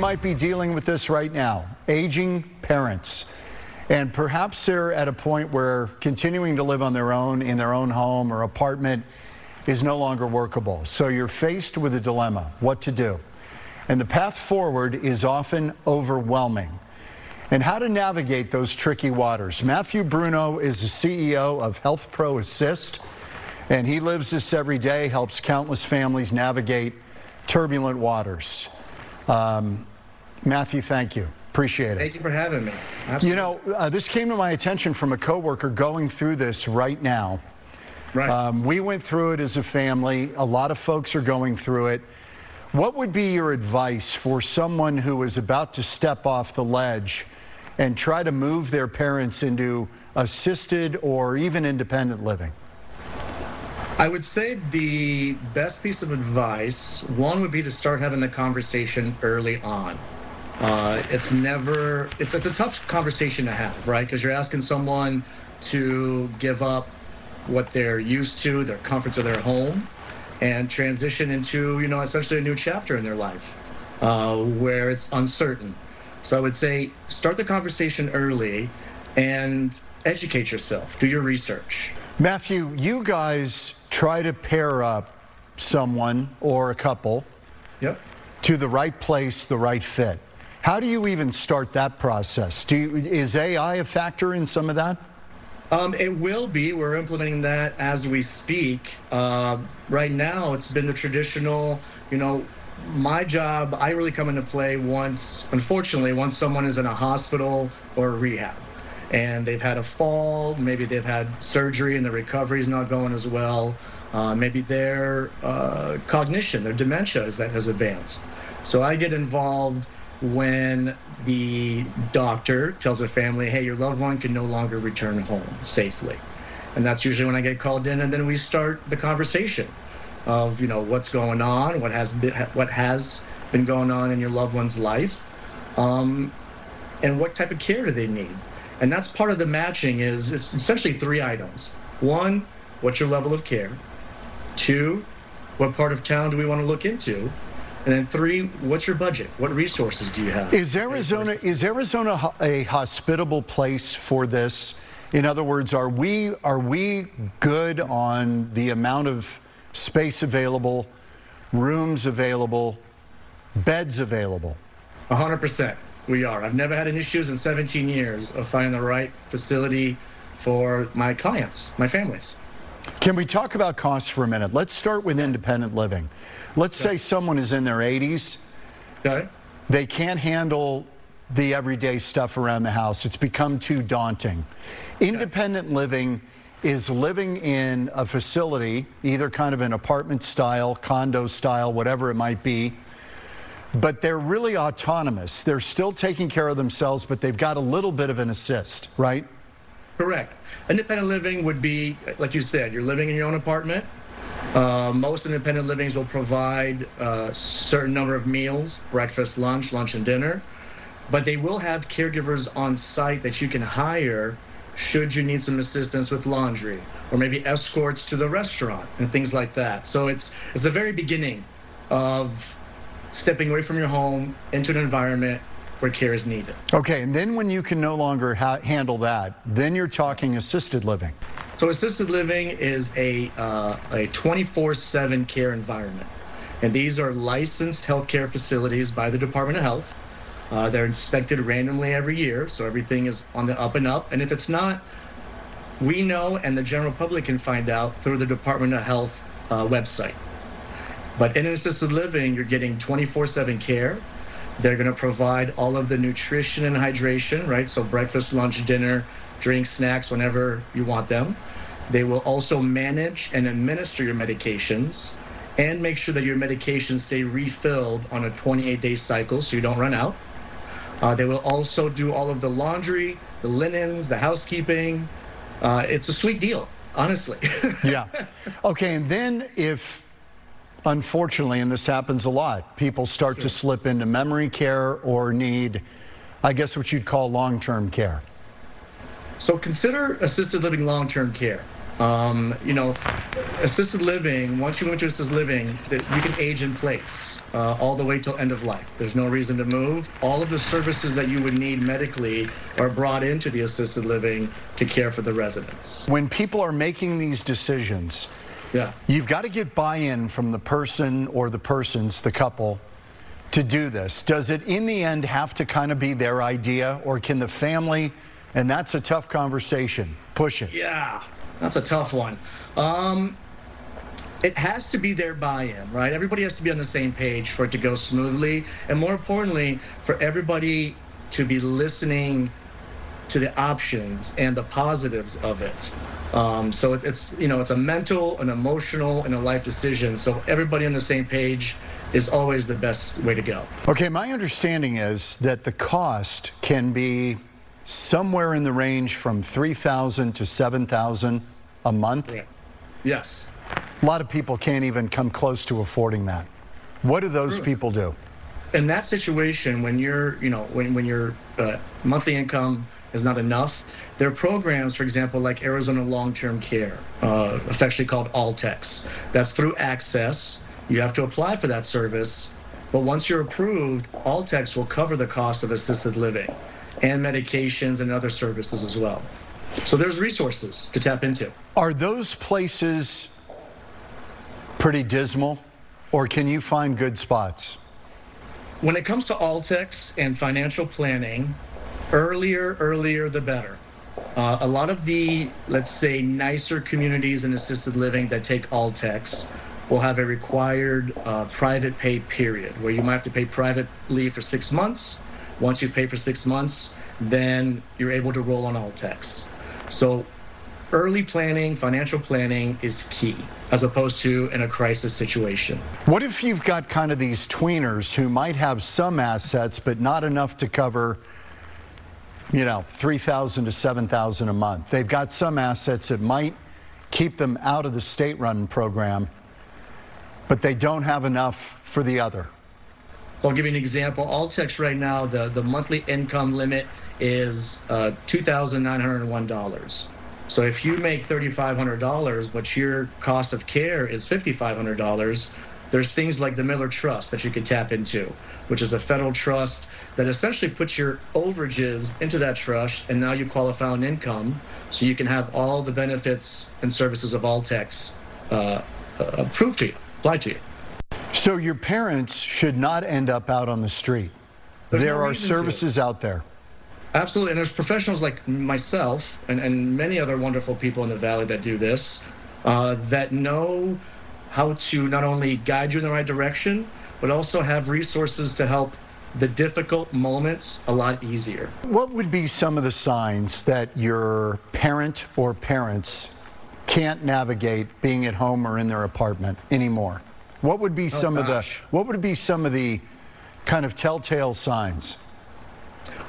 might be dealing with this right now, aging parents. And perhaps they're at a point where continuing to live on their own in their own home or apartment is no longer workable. So you're faced with a dilemma, what to do. And the path forward is often overwhelming. And how to navigate those tricky waters. Mathieu Bruneau is the CEO of Health Pro Assist, and he lives this every day, helps countless families navigate turbulent waters. Mathieu, thank you. Appreciate it. Thank you for having me. Absolutely. You know, this came to my attention from a coworker going through this right now. Right. We went through it as a family. A lot of folks are going through it. What would be your advice for someone who is about to step off the ledge and try to move their parents into assisted or even independent living? I would say the best piece of advice, one would be to start having the conversation early on. It's a tough conversation to have, right? Because you're asking someone to give up what they're used to, their comforts of their home, and transition into, essentially a new chapter in their life where it's uncertain. So I would say start the conversation early and educate yourself. Do your research. Mathieu, you guys try to pair up someone or a couple to the right place, the right fit. How do you even start that process? Is AI a factor in some of that? It will be. We're implementing that as we speak. Right now, it's been the traditional, my job, I really come into play unfortunately, once someone is in a hospital or a rehab and they've had a fall, maybe they've had surgery and the recovery is not going as well. Maybe their cognition, their dementia has advanced. So I get involved when the doctor tells the family, hey, your loved one can no longer return home safely. And that's usually when I get called in, and then we start the conversation of, what's going on, what has been going on in your loved one's life, and what type of care do they need. And that's part of the matching it's essentially 3 items. 1, what's your level of care? 2, what part of town do we want to look into? And then 3, what's your budget? What resources do you have? Is Arizona a hospitable place for this? In other words, are we good on the amount of space available, rooms available, beds available? 100%. We are. I've never had any issues in 17 years of finding the right facility for my clients, my families. Can we talk about costs for a minute? Let's start with independent living. Let's say someone is in their 80s. Okay. They can't handle the everyday stuff around the house. It's become too daunting. Independent living is living in a facility, either kind of an apartment style, condo style, whatever it might be, but they're really autonomous. They're still taking care of themselves, but they've got a little bit of an assist, right? Correct. Independent living would be, like you said, you're living in your own apartment. Most independent livings will provide a certain number of meals, breakfast, lunch, and dinner, but they will have caregivers on site that you can hire should you need some assistance with laundry or maybe escorts to the restaurant and things like that. So it's the very beginning of stepping away from your home into an environment where care is needed. Okay, and then when you can no longer handle that, then you're talking assisted living. So assisted living is a 24/7 care environment. And these are licensed healthcare facilities by the Department of Health. They're inspected randomly every year, so everything is on the up and up. And if it's not, we know and the general public can find out through the Department of Health website. But in assisted living, you're getting 24/7 care. They're going to provide all of the nutrition and hydration, right? So breakfast, lunch, dinner, drinks, snacks, whenever you want them. They will also manage and administer your medications and make sure that your medications stay refilled on a 28-day cycle so you don't run out. They will also do all of the laundry, the linens, the housekeeping. It's a sweet deal, honestly. Yeah. Okay, and then if, unfortunately, and this happens a lot, people start to slip into memory care or need, I guess, what you'd call long-term care. So consider assisted living long-term care. You know, assisted living, once you move to assisted living, that you can age in place all the way till end of life. There's no reason to move. All of the services that you would need medically are brought into the assisted living to care for the residents. When people are making these decisions, Yeah. you've got to get buy-in from the person or the persons, the couple, to do this. Does it in the end have to kind of be their idea, or can the family, and that's a tough conversation, push it? Yeah, that's a tough one. It has to be their buy-in, right? Everybody has to be on the same page for it to go smoothly, and more importantly, for everybody to be listening to the options and the positives of it. So it's you know, it's a mental, an emotional, and a life decision. So everybody on the same page is always the best way to go. Okay, my understanding is that the cost can be somewhere in the range from $3,000 to $7,000 a month. Correct. Yes. A lot of people can't even come close to affording that. What do those True. people do? In that situation, when you're, you know, when your monthly income is not enough, there are programs, for example, like Arizona Long-Term Care, affectionately called ALTCS. That's through Access. You have to apply for that service, but once you're approved, ALTCS will cover the cost of assisted living and medications and other services as well. So there's resources to tap into. Are those places pretty dismal, or can you find good spots? When it comes to ALTCS and financial planning, earlier the better. A lot of the, let's say, nicer communities in assisted living that take ALTCS will have a required private pay period where you might have to pay privately for 6 months. Once you pay for 6 months, then you're able to roll on ALTCS. So early planning, financial planning is key, as opposed to in a crisis situation. What if you've got kind of these tweeners who might have some assets but not enough to cover, you know, $3,000 to $7,000 a month? They've got some assets that might keep them out of the state-run program, but they don't have enough for the other. I'll give you an example. ALTCS right now, the monthly income limit is $2,901. So if you make $3,500, but your cost of care is $5,500, there's things like the Miller Trust that you could tap into, which is a federal trust that essentially puts your overages into that trust, and now you qualify on income, so you can have all the benefits and services of ALTCS approved to you, applied to you. So your parents should not end up out on the street. There's There no are reason to. services out there. Absolutely, and there's professionals like myself and many other wonderful people in the Valley that do this, that know how to not only guide you in the right direction, but also have resources to help the difficult moments a lot easier. What would be some of the signs that your parent or parents can't navigate being at home or in their apartment anymore? What would be some of the kind of telltale signs?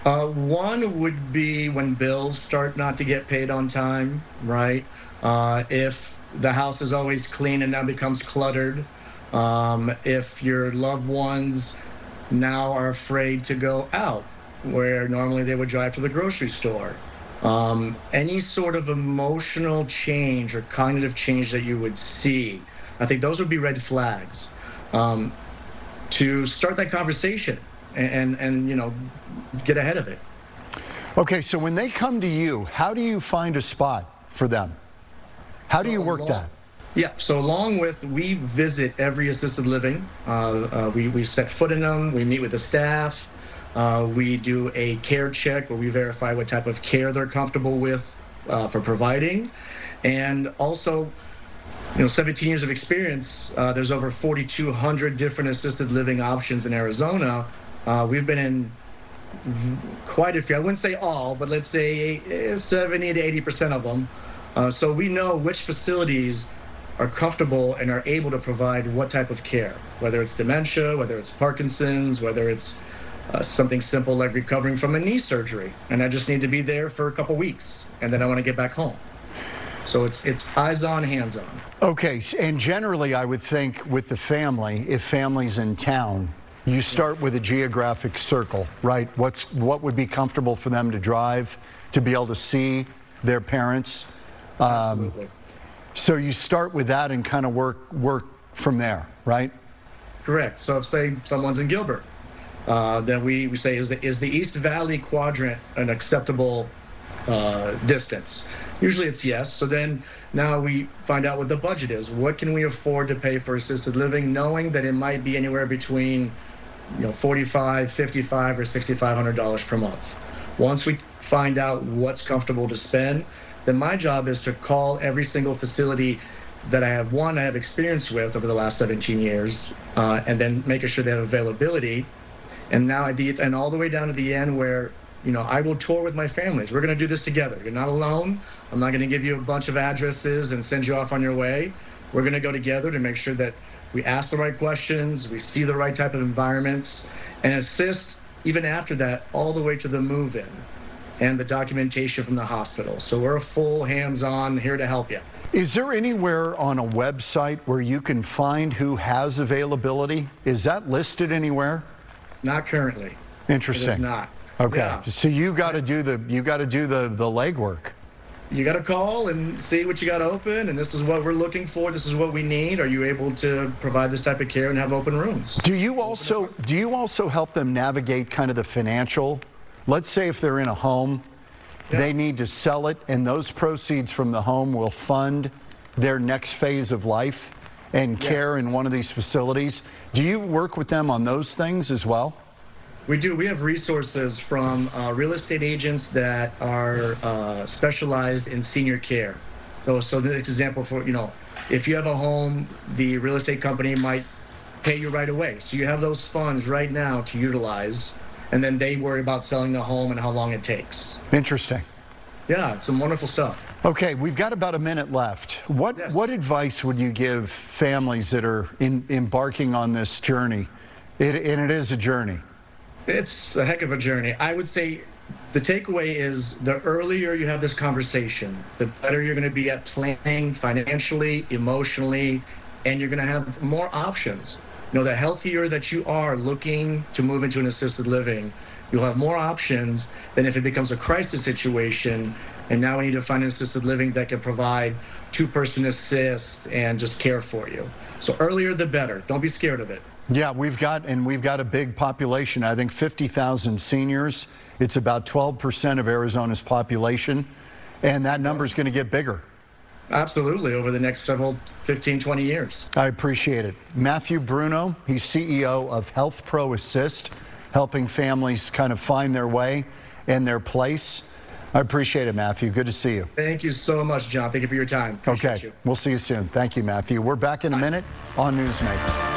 One would be when bills start not to get paid on time, right? If the house is always clean and now becomes cluttered. If your loved ones now are afraid to go out, where normally they would drive to the grocery store. Any sort of emotional change or cognitive change that you would see, I think those would be red flags to start that conversation and you know, get ahead of it. Okay, so when they come to you, how do you find a spot for them? How do you work that? Yeah, so along with, we visit every assisted living. We set foot in them, we meet with the staff, we do a care check where we verify what type of care they're comfortable with for providing. And also, you know, 17 years of experience, there's over 4,200 different assisted living options in Arizona. We've been in quite a few, I wouldn't say all, but let's say 70 to 80% of them. So we know which facilities are comfortable and are able to provide what type of care, whether it's dementia, whether it's Parkinson's, whether it's something simple like recovering from a knee surgery, and I just need to be there for a couple weeks, and then I want to get back home. So it's eyes on, hands on. Okay, and generally I would think with the family, if family's in town, you start with a geographic circle, right? What would be comfortable for them to drive, to be able to see their parents? Absolutely. So you start with that and kind of work from there, right? Correct. So if, say, someone's in Gilbert, then we say, is the East Valley quadrant an acceptable distance? Usually it's yes. So then now we find out what the budget is. What can we afford to pay for assisted living, knowing that it might be anywhere between $45, $55, or $6,500 per month. Once we find out what's comfortable to spend, then my job is to call every single facility that I have experience with over the last 17 years, and then making sure they have availability. And now and all the way down to the end where, I will tour with my families. We're going to do this together. You're not alone. I'm not going to give you a bunch of addresses and send you off on your way. We're going to go together to make sure that we ask the right questions, we see the right type of environments, and assist even after that all the way to the move-in and the documentation from the hospital. So we're a full hands-on here to help you. Is there anywhere on a website where you can find who has availability? Is that listed anywhere? Not currently. Interesting. It is not. Okay. Yeah. So you got to do the legwork. You got to call and see what you got open, and this is what we're looking for. This is what we need. Are you able to provide this type of care and have open rooms? Do you also help them navigate kind of the financial? Let's say if they're in a home, they need to sell it, and those proceeds from the home will fund their next phase of life and care in one of these facilities. Do you work with them on those things as well? We do. We have resources from real estate agents that are specialized in senior care. So this example for, if you have a home, the real estate company might pay you right away. So you have those funds right now to utilize, and then they worry about selling the home and how long it takes. Interesting. Yeah, it's some wonderful stuff. Okay, we've got about a minute left. What advice would you give families that are embarking on this journey? And it is a journey. It's a heck of a journey. I would say the takeaway is the earlier you have this conversation, the better you're going to be at planning financially, emotionally, and you're going to have more options. The healthier that you are looking to move into an assisted living, you'll have more options than if it becomes a crisis situation. And now we need to find an assisted living that can provide two-person assist and just care for you. So earlier the better. Don't be scared of it. Yeah, we've got a big population. I think 50,000 seniors. It's about 12% of Arizona's population, and that number is going to get bigger. Absolutely, over the next 15, 20 years. I appreciate it. Mathieu Bruneau, he's CEO of Health Pro Assist, helping families kind of find their way and their place. I appreciate it, Mathieu. Good to see you. Thank you so much, John. Thank you for your time. Appreciate you. We'll see you soon. Thank you, Mathieu. We're back in a minute on Newsmaker.